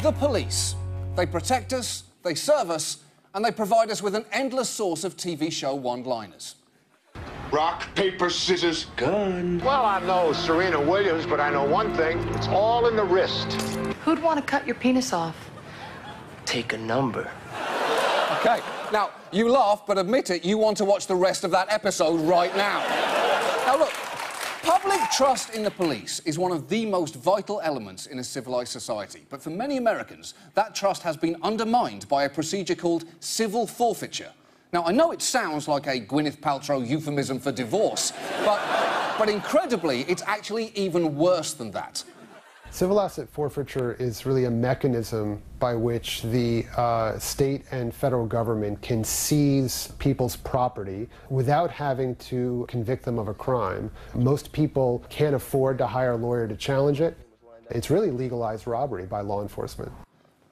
The police. They protect us, they serve us, and they provide us with an endless source of TV show one-liners. Rock, paper, scissors, gun. Well, I'm no Serena Williams, but I know one thing. It's all in the wrist. Who'd want to cut your penis off? Take a number. OK, now, you laugh, but admit it, you want to watch the rest of that episode right now. Now, look, public trust in the police is one of the most vital elements in a civilised society. But for many Americans, that trust has been undermined by a procedure called civil forfeiture. Now, I know it sounds like a Gwyneth Paltrow euphemism for divorce, but incredibly, it's actually even worse than that. Civil asset forfeiture is really a mechanism by which the state and federal government can seize people's property without having to convict them of a crime. Most people can't afford to hire a lawyer to challenge it. It's really legalized robbery by law enforcement.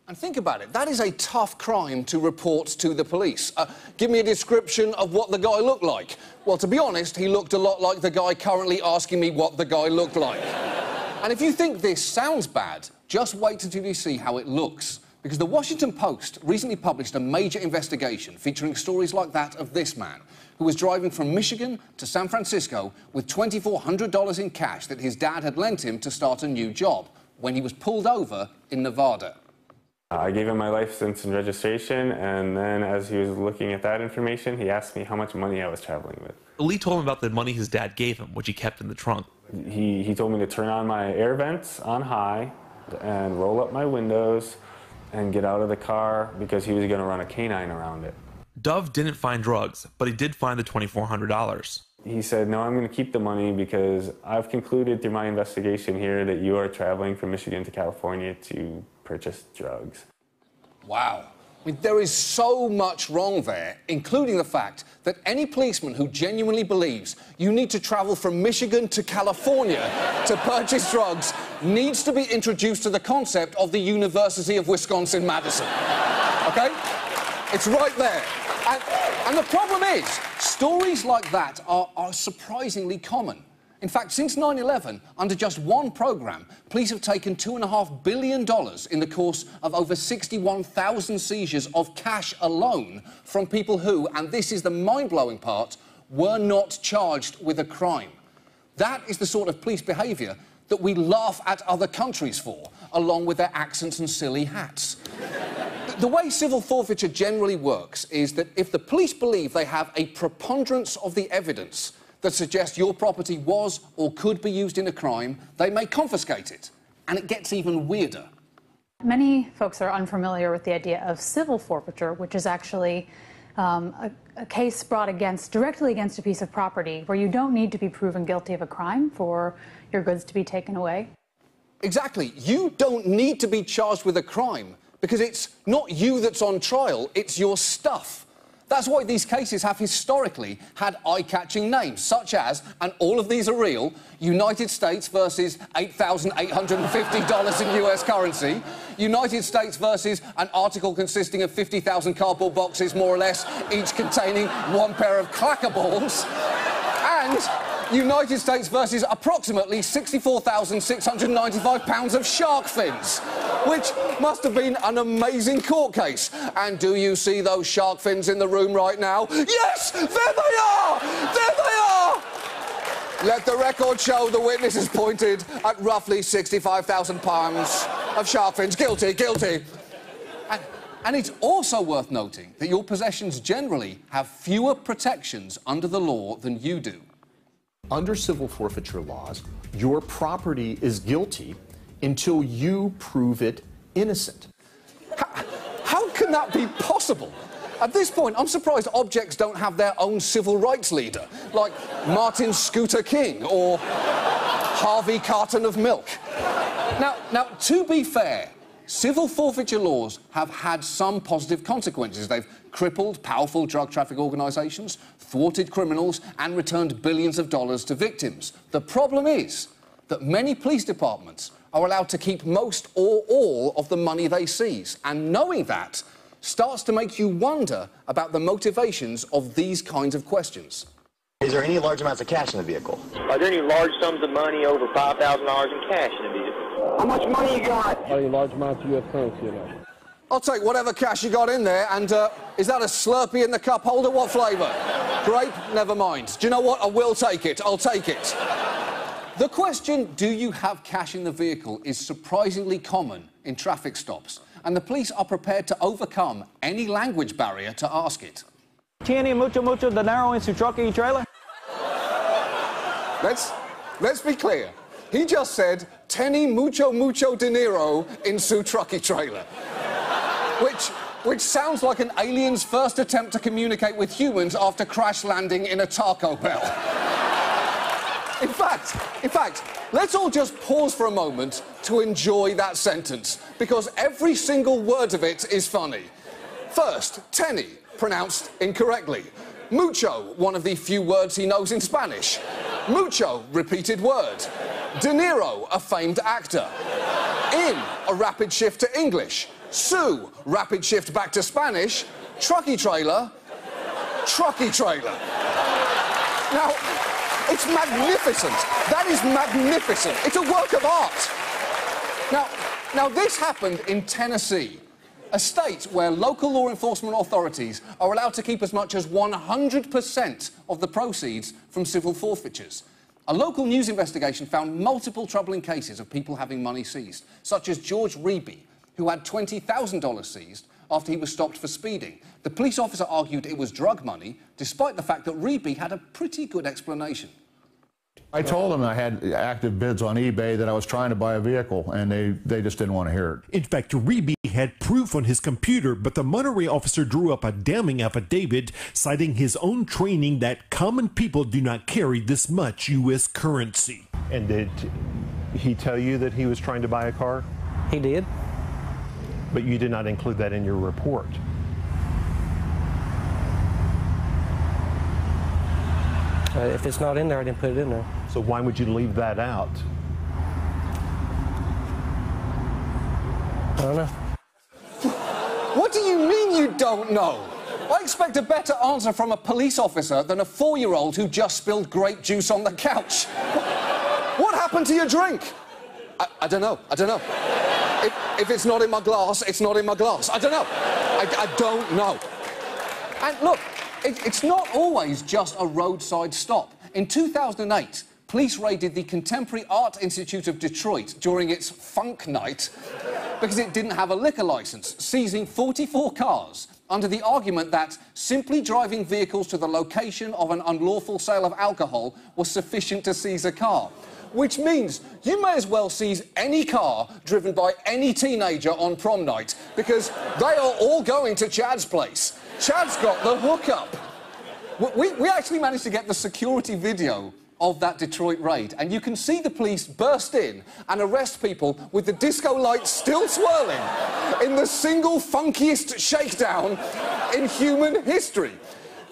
And think about it, that is a tough crime to report to the police. Give me a description of what the guy looked like. Well, to be honest, he looked a lot like the guy currently asking me what the guy looked like. And if you think this sounds bad, just wait until you see how it looks. Because the Washington Post recently published a major investigation featuring stories like that of this man, who was driving from Michigan to San Francisco with $2,400 in cash that his dad had lent him to start a new job, when he was pulled over in Nevada. I gave him my license and registration, and then as he was looking at that information, he asked me how much money I was traveling with. Lee told him about the money his dad gave him, which he kept in the trunk. He told me to turn on my air vents on high and roll up my windows and get out of the car because he was going to run a canine around it. Dove didn't find drugs, but he did find the $2,400. He said, no, I'm going to keep the money because I've concluded through my investigation here that you are traveling from Michigan to California to purchase drugs. Wow. I mean, there is so much wrong there, including the fact that any policeman who genuinely believes you need to travel from Michigan to California to purchase drugs needs to be introduced to the concept of the University of Wisconsin-Madison. OK? It's right there. And the problem is, stories like that are surprisingly common. In fact, since 9/11, under just one programme, police have taken $2.5 billion in the course of over 61,000 seizures of cash alone from people who, and this is the mind-blowing part, were not charged with a crime. That is the sort of police behaviour that we laugh at other countries for, along with their accents and silly hats. The way civil forfeiture generally works is that if the police believe they have a preponderance of the evidence that suggests your property was or could be used in a crime, they may confiscate it. And it gets even weirder. Many folks are unfamiliar with the idea of civil forfeiture, which is actually a case brought directly against a piece of property where you don't need to be proven guilty of a crime for your goods to be taken away. Exactly. You don't need to be charged with a crime because it's not you that's on trial, it's your stuff. That's why these cases have historically had eye-catching names, such as, and all of these are real, United States versus $8,850 in US currency, United States versus an article consisting of 50,000 cardboard boxes, more or less, each containing one pair of clacker balls, and United States versus approximately 64,695 pounds of shark fins, which must have been an amazing court case. And do you see those shark fins in the room right now? Yes! There they are! There they are! Let the record show the witnesses pointed at roughly 65,000 pounds of shark fins. Guilty, guilty. And it's also worth noting that your possessions generally have fewer protections under the law than you do. Under civil forfeiture laws, your property is guilty until you prove it innocent. How can that be possible? At this point, I'm surprised objects don't have their own civil rights leader, like Martin Scooter King or Harvey Carton of milk. Now, to be fair, civil forfeiture laws have had some positive consequences. They've crippled powerful drug traffic organisations, thwarted criminals and returned billions of dollars to victims. The problem is that many police departments are allowed to keep most or all of the money they seize. And knowing that starts to make you wonder about the motivations of these kinds of questions. Is there any large amounts of cash in the vehicle? Are there any large sums of money over $5,000 in cash in the vehicle? How much money you got? Any large amounts of U.S. currency or not? I'll take whatever cash you got in there, and is that a Slurpee in the cup holder? What flavour? Grape? Never mind. Do you know what? I will take it. I'll take it. The question, do you have cash in the vehicle, is surprisingly common in traffic stops, and the police are prepared to overcome any language barrier to ask it. ¿Tiene mucho dinero en su truck y trailer? Let's be clear. He just said, "Tiene mucho dinero in su trucky trailer," which sounds like an alien's first attempt to communicate with humans after crash landing in a Taco Bell. In fact, let's all just pause for a moment to enjoy that sentence, because every single word of it is funny. First, tenny, pronounced incorrectly. Mucho, one of the few words he knows in Spanish. Mucho, repeated word. De Niro, a famed actor. In, a rapid shift to English. Su, rapid shift back to Spanish. Trucky trailer. Now, it's magnificent. That is magnificent. It's a work of art. Now this happened in Tennessee, a state where local law enforcement authorities are allowed to keep as much as 100% of the proceeds from civil forfeitures. A local news investigation found multiple troubling cases of people having money seized, such as George Reeby, who had $20,000 seized after he was stopped for speeding. The police officer argued it was drug money, despite the fact that Reeby had a pretty good explanation. I told them I had active bids on eBay that I was trying to buy a vehicle, and they just didn't want to hear it. In fact, Reeby had proof on his computer, but the Monterey officer drew up a damning affidavit citing his own training that common people do not carry this much U.S. currency. And did he tell you that he was trying to buy a car? He did. But you did not include that in your report. If it's not in there, I didn't put it in there. So why would you leave that out? I don't know. What do you mean you don't know? I expect a better answer from a police officer than a 4-year-old who just spilled grape juice on the couch. What happened to your drink? I don't know. If it's not in my glass, it's not in my glass. I don't know. I don't know. And look, it's not always just a roadside stop. In 2008, police raided the Contemporary Art Institute of Detroit during its Funk Night because it didn't have a liquor license, seizing 44 cars under the argument that simply driving vehicles to the location of an unlawful sale of alcohol was sufficient to seize a car. Which means you may as well seize any car driven by any teenager on prom night, because they are all going to Chad's place. Chad's got the hookup. We actually managed to get the security video of that Detroit raid, and you can see the police burst in and arrest people with the disco lights still swirling in the single funkiest shakedown in human history.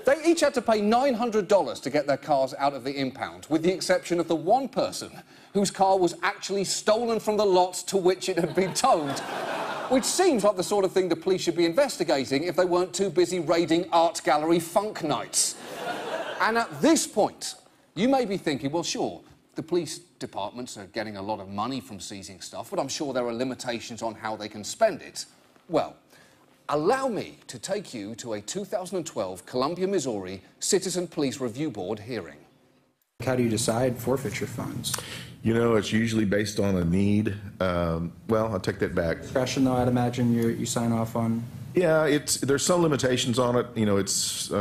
They each had to pay $900 to get their cars out of the impound, with the exception of the one person whose car was actually stolen from the lot to which it had been towed. Which seems like the sort of thing the police should be investigating if they weren't too busy raiding art gallery funk nights. And at this point, you may be thinking, well, sure, the police departments are getting a lot of money from seizing stuff, but I'm sure there are limitations on how they can spend it. Well, allow me to take you to a 2012 Columbia, Missouri Citizen Police Review Board hearing. How do you decide forfeiture funds? You know, it's usually based on a need. Well, I'll take that back. Discretion, though, I'd imagine you sign off on? Yeah, there's some limitations on it. You know, it's...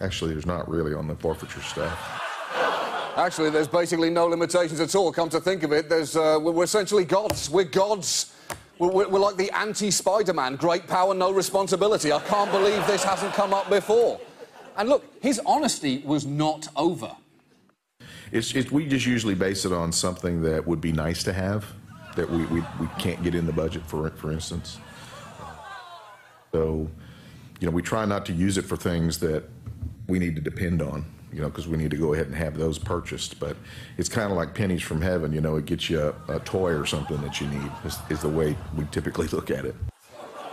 actually, there's not really on the forfeiture stuff. Actually, there's basically no limitations at all, come to think of it. We're essentially gods. We're gods. We're like the anti-Spider-Man. Great power, no responsibility. I can't believe this hasn't come up before. And look, his honesty was not over. We just usually base it on something that would be nice to have, that we can't get in the budget, for instance. So, you know, we try not to use it for things that we need to depend on, you know, because we need to go ahead and have those purchased. But it's kind of like pennies from heaven, you know, it gets you a toy or something that you need, is the way we typically look at it.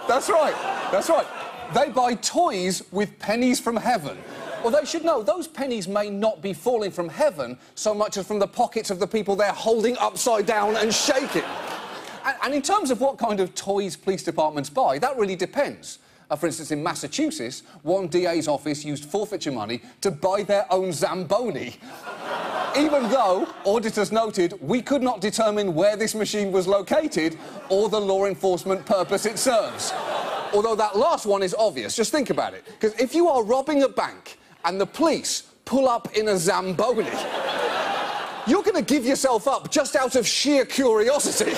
That's right. That's right. They buy toys with pennies from heaven. Well, they should know those pennies may not be falling from heaven so much as from the pockets of the people they're holding upside down and shaking. And in terms of what kind of toys police departments buy, that really depends. For instance, in Massachusetts, one DA's office used forfeiture money to buy their own Zamboni. Even though, auditors noted, we could not determine where this machine was located or the law enforcement purpose it serves. Although that last one is obvious. Just think about it. Because if you are robbing a bank and the police pull up in a Zamboni, you're going to give yourself up just out of sheer curiosity.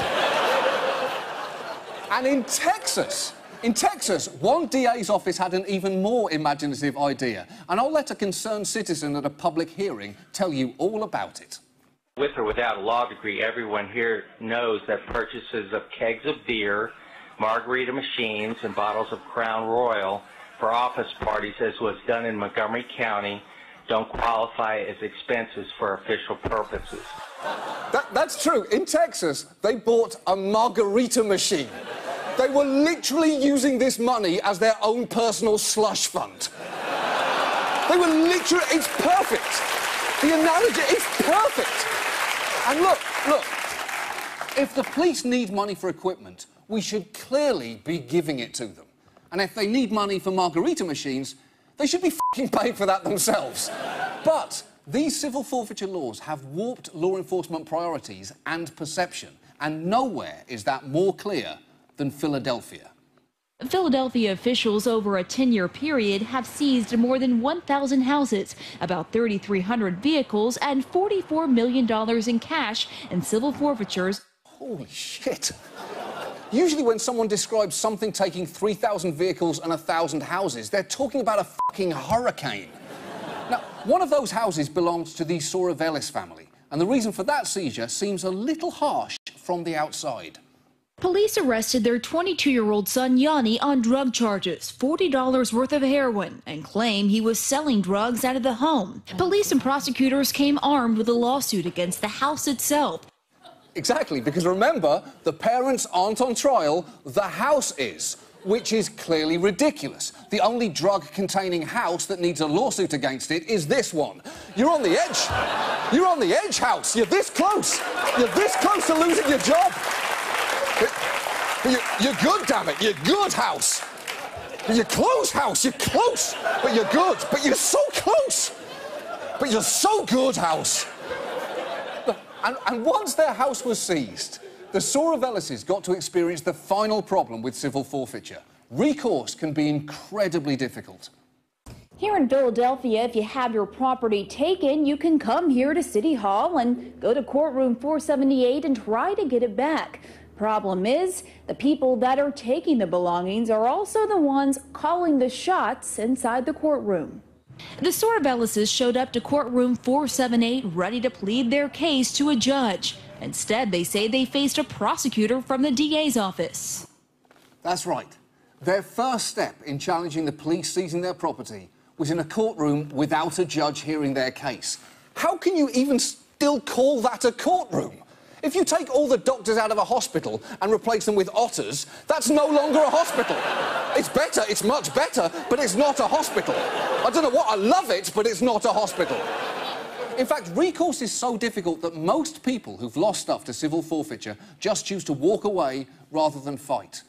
And in Texas, one DA's office had an even more imaginative idea. And I'll let a concerned citizen at a public hearing tell you all about it. With or without a law degree, everyone here knows that purchases of kegs of beer, margarita machines, and bottles of Crown Royal for office parties, as was done in Montgomery County, don't qualify as expenses for official purposes. That's true. In Texas, they bought a margarita machine. They were literally using this money as their own personal slush fund. They were literally... It's perfect. The analogy is perfect. And look, if the police need money for equipment, we should clearly be giving it to them. And if they need money for margarita machines, they should be f***ing paying for that themselves. But these civil forfeiture laws have warped law enforcement priorities and perception, and nowhere is that more clear than Philadelphia. Philadelphia officials over a 10-year period have seized more than 1,000 houses, about 3,300 vehicles, and $44 million in cash and civil forfeitures. Holy shit. Usually when someone describes something taking 3,000 vehicles and 1,000 houses, they're talking about a fucking hurricane. Now, one of those houses belongs to the Sorovelis family, and the reason for that seizure seems a little harsh from the outside. Police arrested their 22-year-old son Yanni on drug charges, $40 worth of heroin, and claim he was selling drugs out of the home. Police and prosecutors came armed with a lawsuit against the house itself. Exactly, because remember, the parents aren't on trial, the house is, which is clearly ridiculous. The only drug-containing house that needs a lawsuit against it is this one. You're on the edge. You're on the edge, house. You're this close. You're this close to losing your job. You're good, damn it. You're good, house. You're close, house. You're close. But you're good. But you're so close. But you're so good, house. And once their house was seized, the Sorovelises got to experience the final problem with civil forfeiture. Recourse can be incredibly difficult. Here in Philadelphia, if you have your property taken, you can come here to City Hall and go to courtroom 478 and try to get it back. Problem is, the people that are taking the belongings are also the ones calling the shots inside the courtroom. The Sorovelises showed up to courtroom 478 ready to plead their case to a judge. Instead, they say they faced a prosecutor from the DA's office. That's right. Their first step in challenging the police seizing their property was in a courtroom without a judge hearing their case. How can you even still call that a courtroom? If you take all the doctors out of a hospital and replace them with otters, that's no longer a hospital. It's better, it's much better, but it's not a hospital. I don't know what, I love it, but it's not a hospital. In fact, recourse is so difficult that most people who've lost stuff to civil forfeiture just choose to walk away rather than fight.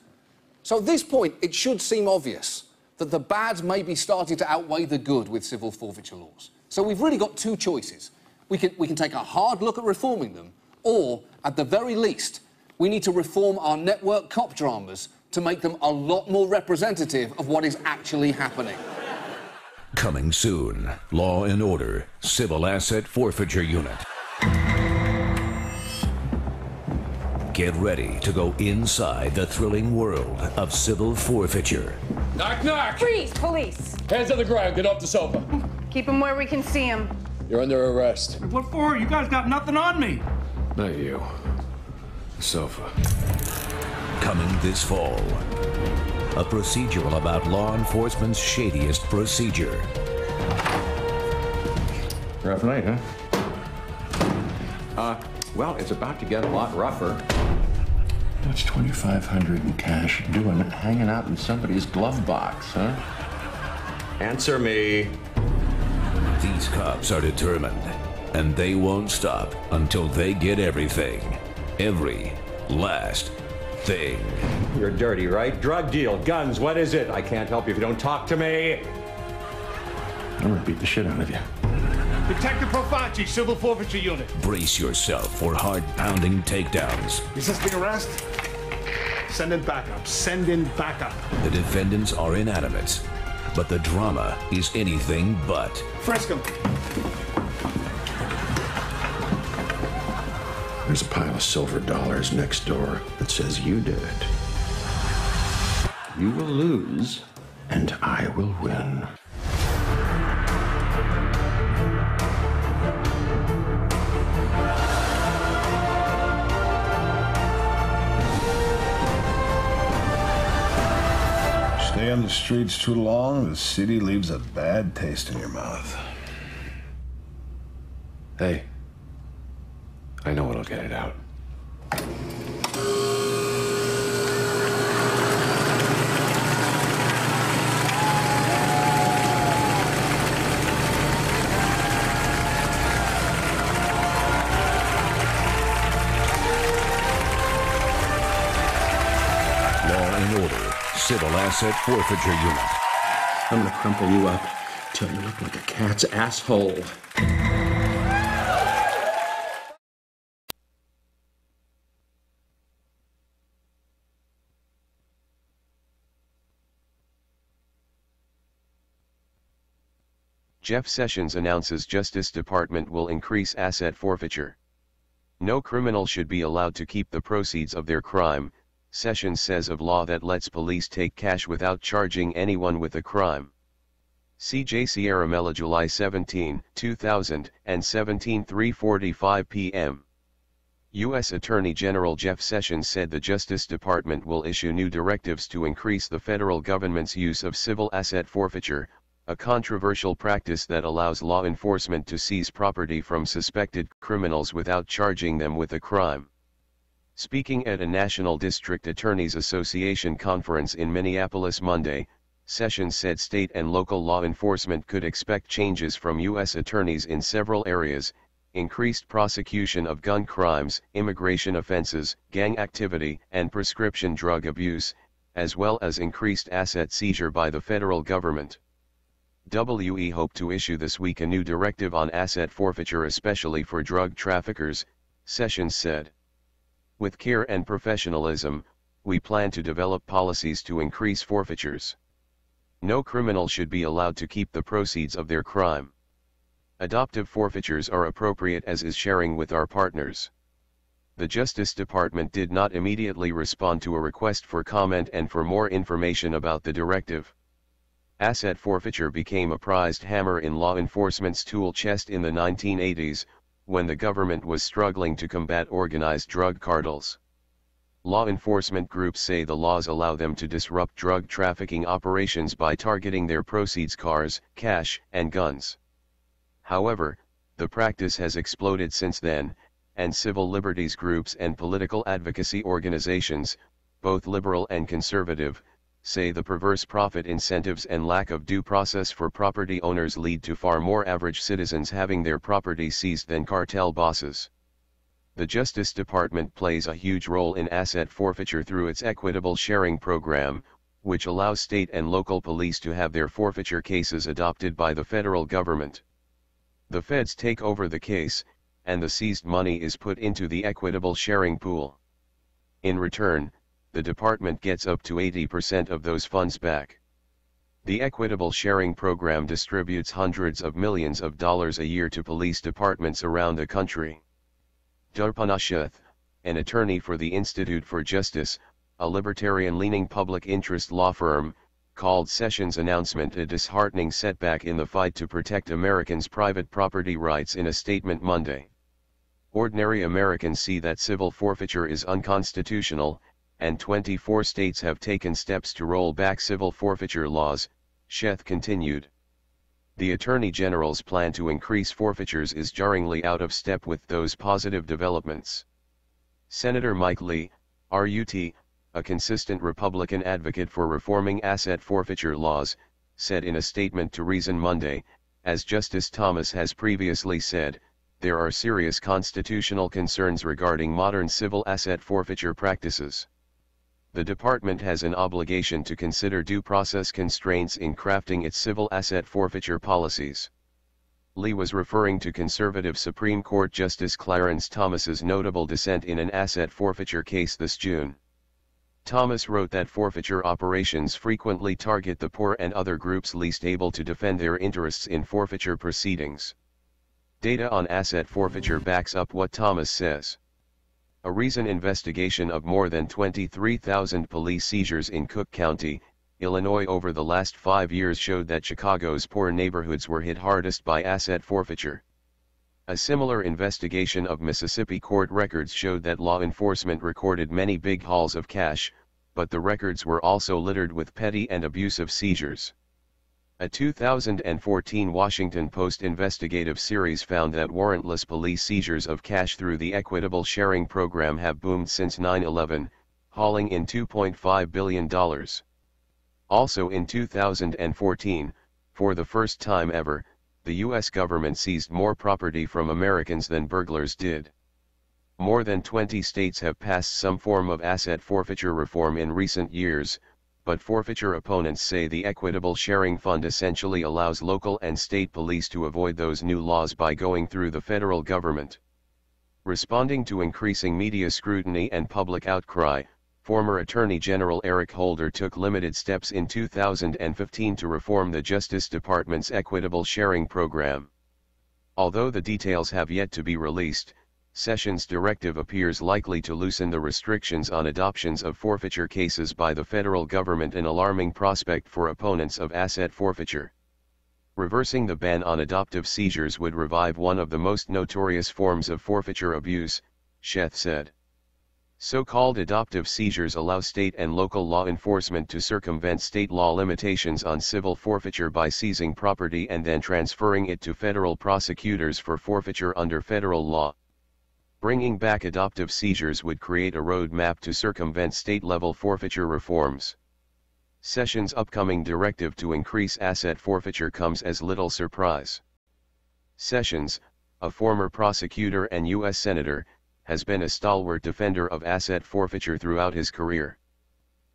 So at this point, it should seem obvious that the bad may be starting to outweigh the good with civil forfeiture laws. So we've really got two choices. We can take a hard look at reforming them, or, at the very least, we need to reform our network cop dramas to make them a lot more representative of what is actually happening. Coming soon, Law and Order, Civil Asset Forfeiture Unit. Get ready to go inside the thrilling world of civil forfeiture. Knock, knock! Freeze, police! Hands on the ground, get off the sofa. Keep them where we can see them. You're under arrest. What for? You guys got nothing on me. Not you. The sofa. Coming this fall. A procedural about law enforcement's shadiest procedure. Rough night, huh? Well, it's about to get a lot rougher. What's $2,500 in cash doing hanging out in somebody's glove box, huh? Answer me. These cops are determined, and they won't stop until they get everything. Every last thing. You're dirty, right? Drug deal, guns, what is it? I can't help you if you don't talk to me. I'm gonna beat the shit out of you. Detective Forfeiture, Civil Forfeiture Unit. Brace yourself for hard-pounding takedowns. Resisting arrest? Send in backup. Send in backup. The defendants are inanimate, but the drama is anything but. Frisk him. There's a pile of silver dollars next door that says you did it. You will lose, and I will win. Stay on the streets too long, the city leaves a bad taste in your mouth. Hey, I know what'll get it out. Law and Order, Civil Asset Forfeiture Unit. I'm gonna crumple you up till you look like a cat's asshole. Jeff Sessions announces Justice Department will increase asset forfeiture. No criminal should be allowed to keep the proceeds of their crime, Sessions says of law that lets police take cash without charging anyone with a crime. CJ Sierra Mella, July 17, 2017, 3:45 p.m. U.S. Attorney General Jeff Sessions said the Justice Department will issue new directives to increase the federal government's use of civil asset forfeiture, a controversial practice that allows law enforcement to seize property from suspected criminals without charging them with a crime. Speaking at a National District Attorneys Association conference in Minneapolis Monday, Sessions said state and local law enforcement could expect changes from U.S. attorneys in several areas: increased prosecution of gun crimes, immigration offenses, gang activity, and prescription drug abuse, as well as increased asset seizure by the federal government. We hope to issue this week a new directive on asset forfeiture, especially for drug traffickers, Sessions said. With care and professionalism, we plan to develop policies to increase forfeitures. No criminal should be allowed to keep the proceeds of their crime. Adoptive forfeitures are appropriate, as is sharing with our partners. The Justice Department did not immediately respond to a request for comment and for more information about the directive. Asset forfeiture became a prized hammer in law enforcement's tool chest in the 1980s, when the government was struggling to combat organized drug cartels. Law enforcement groups say the laws allow them to disrupt drug trafficking operations by targeting their proceeds: cars, cash, and guns. However, the practice has exploded since then, and civil liberties groups and political advocacy organizations, both liberal and conservative, say the perverse profit incentives and lack of due process for property owners lead to far more average citizens having their property seized than cartel bosses. The Justice Department plays a huge role in asset forfeiture through its equitable sharing program, which allows state and local police to have their forfeiture cases adopted by the federal government. The feds take over the case, and the seized money is put into the equitable sharing pool. In return, the department gets up to 80% of those funds back. The equitable sharing program distributes hundreds of millions of dollars a year to police departments around the country. Darpanasheth, an attorney for the Institute for Justice, a libertarian-leaning public interest law firm, called Sessions' announcement a disheartening setback in the fight to protect Americans' private property rights in a statement Monday. Ordinary Americans see that civil forfeiture is unconstitutional, and 24 states have taken steps to roll back civil forfeiture laws, Sheth continued. The Attorney General's plan to increase forfeitures is jarringly out of step with those positive developments. Senator Mike Lee, RUT, a consistent Republican advocate for reforming asset forfeiture laws, said in a statement to Reason Monday, as Justice Thomas has previously said, there are serious constitutional concerns regarding modern civil asset forfeiture practices. The department has an obligation to consider due process constraints in crafting its civil asset forfeiture policies. Lee was referring to conservative Supreme Court Justice Clarence Thomas's notable dissent in an asset forfeiture case this June. Thomas wrote that forfeiture operations frequently target the poor and other groups least able to defend their interests in forfeiture proceedings. Data on asset forfeiture backs up what Thomas says. A recent investigation of more than 23,000 police seizures in Cook County, Illinois over the last 5 years showed that Chicago's poor neighborhoods were hit hardest by asset forfeiture. A similar investigation of Mississippi court records showed that law enforcement recorded many big hauls of cash, but the records were also littered with petty and abusive seizures. A 2014 Washington Post investigative series found that warrantless police seizures of cash through the Equitable Sharing Program have boomed since 9/11, hauling in $2.5 billion. Also in 2014, for the first time ever, the U.S. government seized more property from Americans than burglars did. More than 20 states have passed some form of asset forfeiture reform in recent years, but forfeiture opponents say the Equitable Sharing Fund essentially allows local and state police to avoid those new laws by going through the federal government. Responding to increasing media scrutiny and public outcry, former Attorney General Eric Holder took limited steps in 2015 to reform the Justice Department's Equitable Sharing Program. Although the details have yet to be released, Sessions' directive appears likely to loosen the restrictions on adoptions of forfeiture cases by the federal government, an alarming prospect for opponents of asset forfeiture. Reversing the ban on adoptive seizures would revive one of the most notorious forms of forfeiture abuse, Sheth said. So-called adoptive seizures allow state and local law enforcement to circumvent state law limitations on civil forfeiture by seizing property and then transferring it to federal prosecutors for forfeiture under federal law. Bringing back adoptive seizures would create a roadmap to circumvent state-level forfeiture reforms. Sessions' upcoming directive to increase asset forfeiture comes as little surprise. Sessions, a former prosecutor and U.S. Senator, has been a stalwart defender of asset forfeiture throughout his career.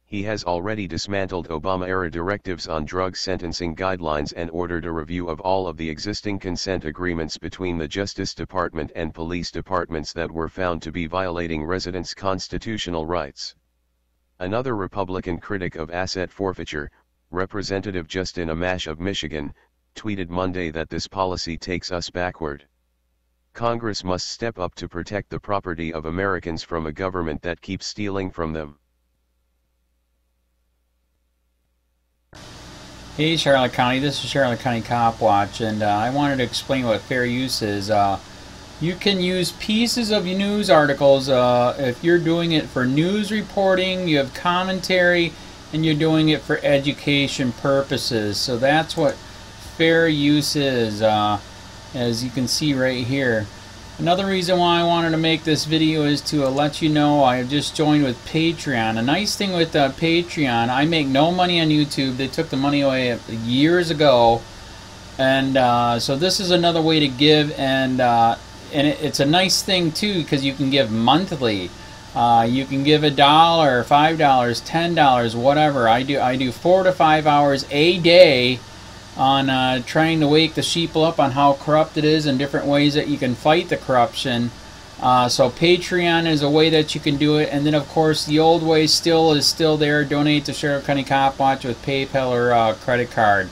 He has already dismantled Obama-era directives on drug sentencing guidelines and ordered a review of all of the existing consent agreements between the Justice Department and police departments that were found to be violating residents' constitutional rights. Another Republican critic of asset forfeiture, Representative Justin Amash of Michigan, tweeted Monday that this policy takes us backward. Congress must step up to protect the property of Americans from a government that keeps stealing from them. Hey Charlotte County, this is Charlotte County Cop Watch, and I wanted to explain what fair use is. You can use pieces of news articles if you're doing it for news reporting, you have commentary, and you're doing it for education purposes. So that's what fair use is, as you can see right here. Another reason why I wanted to make this video is to let you know I have just joined with Patreon. A nice thing with Patreon, I make no money on YouTube. They took the money away years ago, and so this is another way to give, and it's a nice thing too because you can give monthly. You can give $1, $5, $10, whatever. I do 4 to 5 hours a day on trying to wake the sheeple up on how corrupt it is and different ways that you can fight the corruption. So Patreon is a way that you can do it, and then of course the old way is still there. Donate to Sheriff County Cop Watch with PayPal or credit card.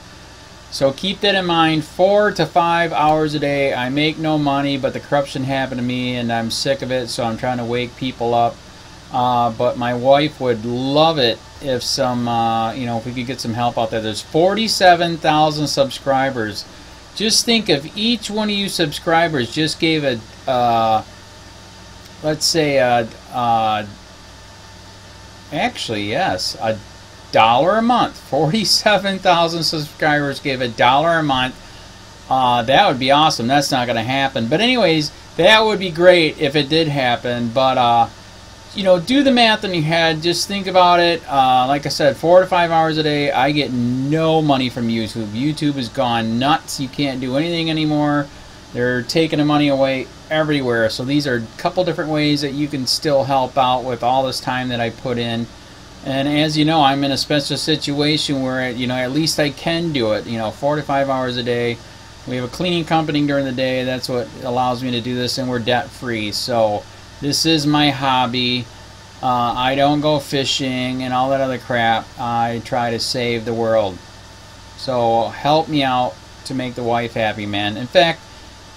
So keep that in mind. 4 to 5 hours a day. I make no money, but the corruption happened to me and I'm sick of it, so I'm trying to wake people up. But my wife would love it if if we could get some help out there. There's 47,000 subscribers. Just think if each one of you subscribers just gave let's say actually yes, $1 a month. 47,000 subscribers gave $1 a month. That would be awesome. That's not going to happen. But anyways, that would be great if it did happen. But you know, do the math in your head. Just think about it. Like I said, 4 to 5 hours a day. I get no money from YouTube. YouTube has gone nuts. You can't do anything anymore. They're taking the money away everywhere. So these are a couple different ways that you can still help out with all this time that I put in. And as you know, I'm in a special situation where, you know, at least I can do it. You know, 4 to 5 hours a day. We have a cleaning company during the day. That's what allows me to do this, and we're debt free. So this is my hobby. I don't go fishing and all that other crap. I try to save the world. So help me out to make the wife happy, man. In fact,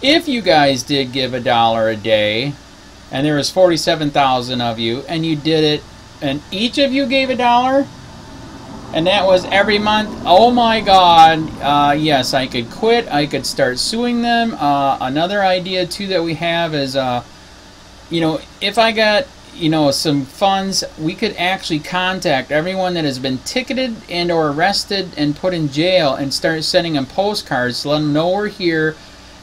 if you guys did give $1 a day, and there was 47,000 of you, and you did it, and each of you gave $1, and that was every month, oh my God, yes, I could quit. I could start suing them. Another idea too that we have is, you know, if I got, you know, some funds, we could actually contact everyone that has been ticketed and or arrested and put in jail and start sending them postcards to let them know we're here,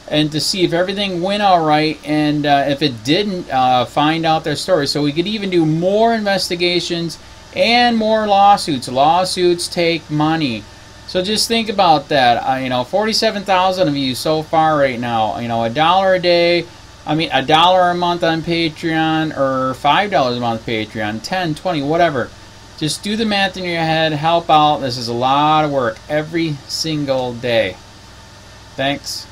and to see if everything went all right, and if it didn't, find out their story. So we could even do more investigations and more lawsuits. Lawsuits take money. So just think about that. You know, 47,000 of you so far right now. You know, $1 a day. I mean, $1 a month on Patreon, or $5 a month Patreon, 10, 20, whatever. Just do the math in your head. Help out. This is a lot of work every single day. Thanks.